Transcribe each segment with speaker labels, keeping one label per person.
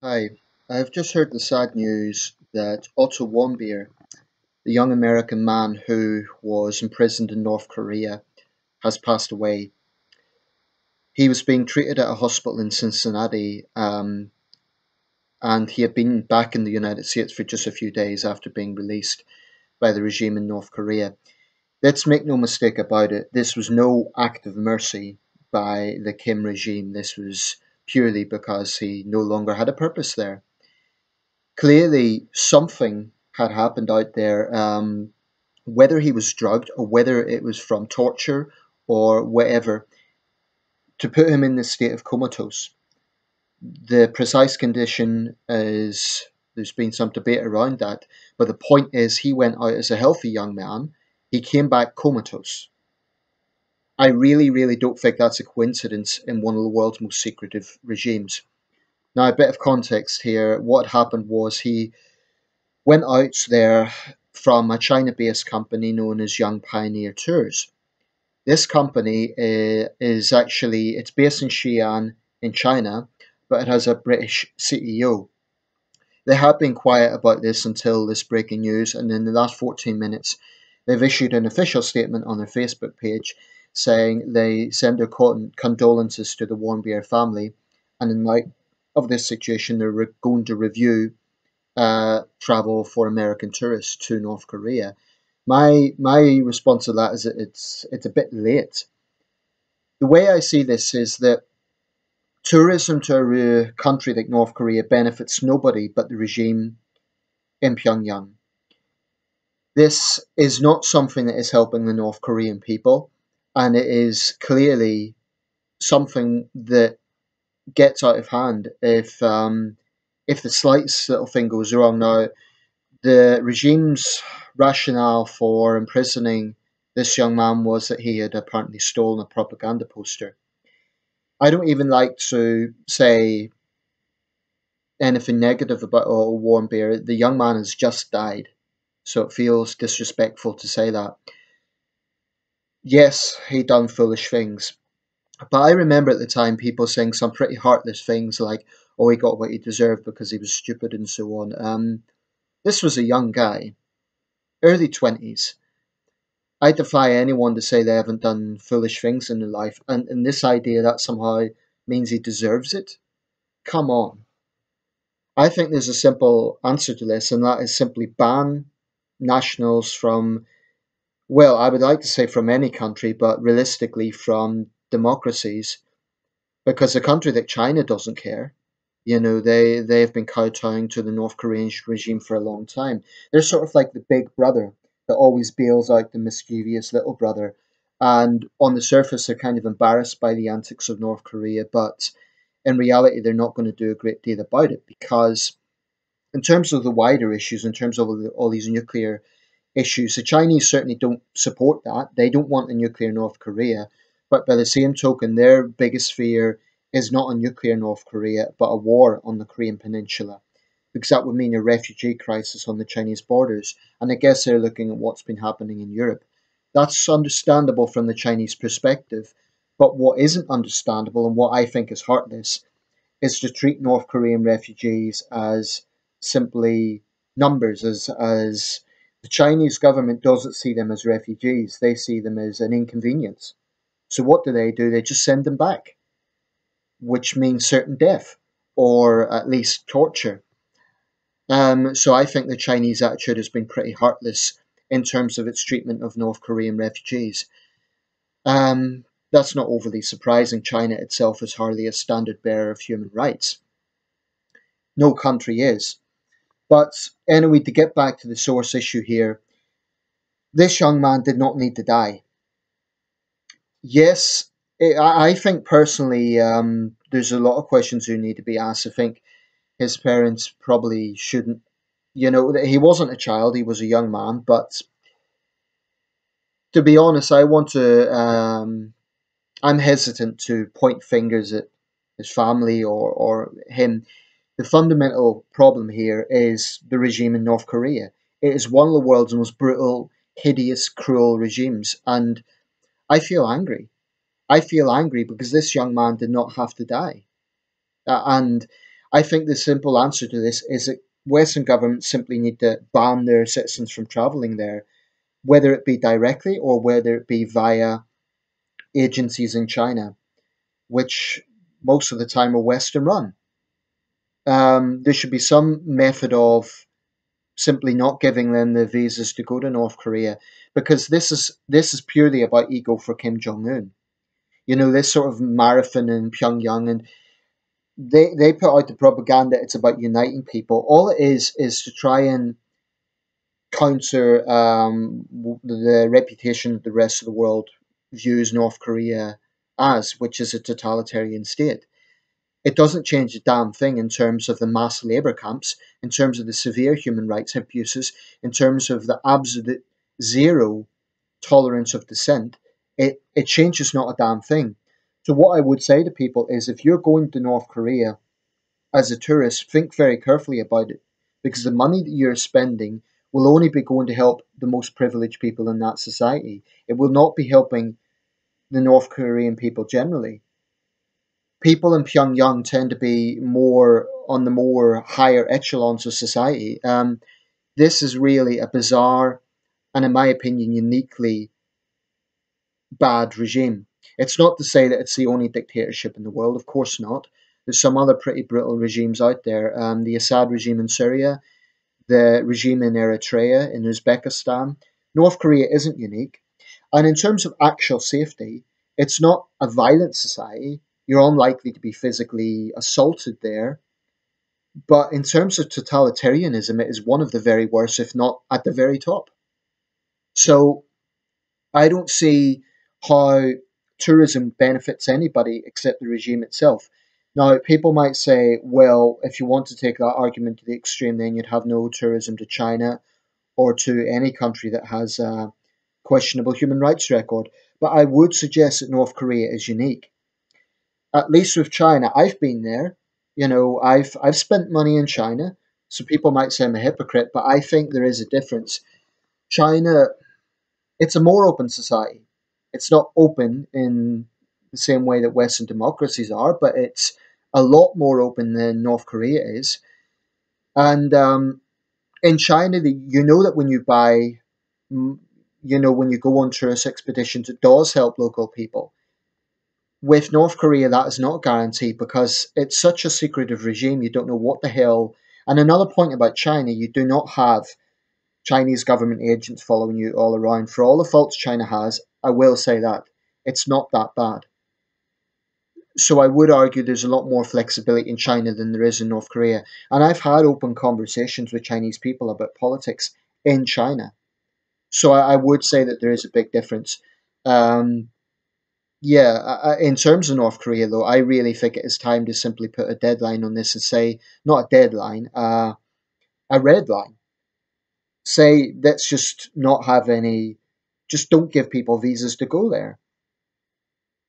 Speaker 1: Hi, I've just heard the sad news that Otto Warmbier, the young American man who was imprisoned in North Korea, has passed away. He was being treated at a hospital in Cincinnati, and he had been back in the United States for just a few days after being released by the regime in North Korea. Let's make no mistake about it, this was no act of mercy by the Kim regime. This was purely because he no longer had a purpose there. Clearly something had happened out there, whether he was drugged or whether it was from torture or whatever, to put him in this state of comatose. The precise condition is, there's been some debate around that, but the point is he went out as a healthy young man, he came back comatose. I really, really don't think that's a coincidence in one of the world's most secretive regimes. Now, a bit of context here. What happened was he went out there from a China-based company known as Young Pioneer Tours. This company is actually, it's based in Xi'an in China, but it has a British CEO. They have been quiet about this until this breaking news, and in the last 14 minutes, they've issued an official statement on their Facebook page saying they send their condolences to the Warmbier family, and in light of this situation, they're going to review travel for American tourists to North Korea. My response to that is that it's a bit late. The way I see this is that tourism to a country like North Korea benefits nobody but the regime in Pyongyang. This is not something that is helping the North Korean people, and it is clearly something that gets out of hand if the slightest little thing goes wrong. Now, the regime's rationale for imprisoning this young man was that he had apparently stolen a propaganda poster. I don't even like to say anything negative about Otto Warmbier. The young man has just died, so it feels disrespectful to say that. Yes, he done foolish things, but I remember at the time people saying some pretty heartless things like, "Oh, he got what he deserved because he was stupid" and so on. This was a young guy, early 20s. I defy anyone to say they haven't done foolish things in their life, and this idea that somehow means he deserves it. Come on. I think there's a simple answer to this, and that is simply ban nationals from, well, I would like to say from any country, but realistically from democracies, because a country like China doesn't care. You know, they've been kowtowing to the North Korean regime for a long time. They're sort of like the big brother that always bails out the mischievous little brother. And on the surface, they're kind of embarrassed by the antics of North Korea, but in reality, they're not going to do a great deal about it because, in terms of the wider issues, in terms of all these nuclear issues, the Chinese certainly don't support that. They don't want a nuclear North Korea. But by the same token, their biggest fear is not a nuclear North Korea, but a war on the Korean Peninsula. Because that would mean a refugee crisis on the Chinese borders. And I guess they're looking at what's been happening in Europe. That's understandable from the Chinese perspective. But what isn't understandable, and what I think is heartless, is to treat North Korean refugees as simply numbers, as the Chinese government doesn't see them as refugees, they see them as an inconvenience. So what do? They just send them back, which means certain death, or at least torture. So I think the Chinese attitude has been pretty heartless in terms of its treatment of North Korean refugees. That's not overly surprising. China itself is hardly a standard bearer of human rights. No country is. But anyway, to get back to the source issue here, this young man did not need to die. Yes, I think personally, there's a lot of questions who need to be asked. I think his parents probably shouldn't. You know, he wasn't a child; he was a young man. But to be honest, I want to. I'm hesitant to point fingers at his family or him. The fundamental problem here is the regime in North Korea. It is one of the world's most brutal, hideous, cruel regimes, and I feel angry. I feel angry because this young man did not have to die. And I think the simple answer to this is that Western governments simply need to ban their citizens from traveling there, whether it be directly or whether it be via agencies in China, which most of the time are Western run. There should be some method of simply not giving them the visas to go to North Korea, because this is purely about ego for Kim Jong Un. You know, this sort of marathon in Pyongyang, and they put out the propaganda. It's about uniting people. All it is to try and counter the reputation the rest of the world views North Korea as, which is a totalitarian state. It doesn't change a damn thing in terms of the mass labour camps, in terms of the severe human rights abuses, in terms of the absolute zero tolerance of dissent. It changes not a damn thing. So what I would say to people is, if you're going to North Korea as a tourist, think very carefully about it, because the money that you're spending will only be going to help the most privileged people in that society. It will not be helping the North Korean people generally. People in Pyongyang tend to be more on the more higher echelons of society. This is really a bizarre and, in my opinion, uniquely bad regime. It's not to say that it's the only dictatorship in the world, of course not. There's some other pretty brutal regimes out there. The Assad regime in Syria, the regime in Eritrea, in Uzbekistan. North Korea isn't unique. And in terms of actual safety, it's not a violent society. You're unlikely to be physically assaulted there. But in terms of totalitarianism, it is one of the very worst, if not at the very top. So I don't see how tourism benefits anybody except the regime itself. Now, people might say, well, if you want to take that argument to the extreme, then you'd have no tourism to China or to any country that has a questionable human rights record. But I would suggest that North Korea is unique. At least with China, I've been there. You know, I've spent money in China, so people might say I'm a hypocrite, but I think there is a difference. China, it's a more open society. It's not open in the same way that Western democracies are, but it's a lot more open than North Korea is. And in China, you know that when you buy, you know, when you go on tourist expeditions, it does help local people. With North Korea, that is not guaranteed because it's such a secretive regime. You don't know what the hell. And another point about China, you do not have Chinese government agents following you all around. For all the faults China has, I will say that it's not that bad. So I would argue there's a lot more flexibility in China than there is in North Korea. And I've had open conversations with Chinese people about politics in China. So I would say that there is a big difference. Um, yeah, in terms of North Korea, though, I really think it is time to simply put a deadline on this and say, not a deadline, a red line. Say, let's just not have any, just don't give people visas to go there.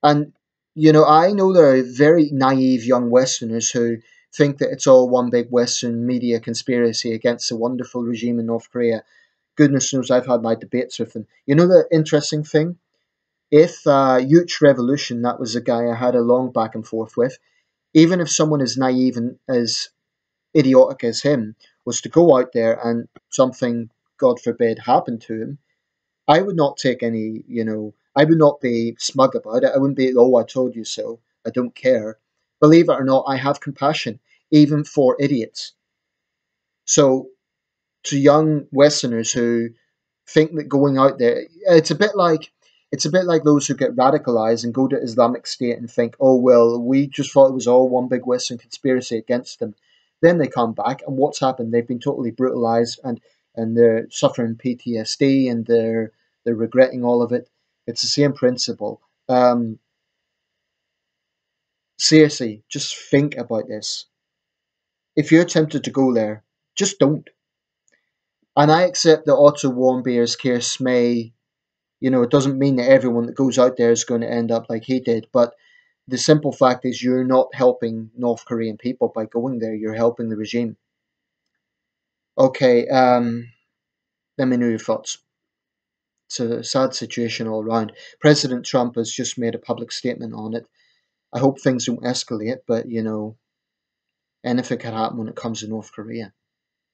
Speaker 1: And, you know, I know there are very naive young Westerners who think that it's all one big Western media conspiracy against the wonderful regime in North Korea. Goodness knows I've had my debates with them. You know the interesting thing? If Yuch Revolution, that was a guy I had a long back and forth with, even if someone as naive and as idiotic as him was to go out there and something, God forbid, happened to him, I would not take any, you know, I would not be smug about it. I wouldn't be, oh, I told you so. I don't care. Believe it or not, I have compassion, even for idiots. So, to young Westerners who think that going out there, it's a bit like those who get radicalized and go to Islamic State and think, oh well, we just thought it was all one big Western conspiracy against them. Then they come back, and what's happened? They've been totally brutalized, and they're suffering PTSD, and they're regretting all of it. It's the same principle. Seriously, just think about this. If you're tempted to go there, just don't. And I accept that Otto Warmbier's case may, you know, it doesn't mean that everyone that goes out there is going to end up like he did, but the simple fact is you're not helping North Korean people by going there, you're helping the regime. Okay, let me know your thoughts. It's a sad situation all around. President Trump has just made a public statement on it. I hope things don't escalate, but, you know, Anything can happen when it comes to North Korea.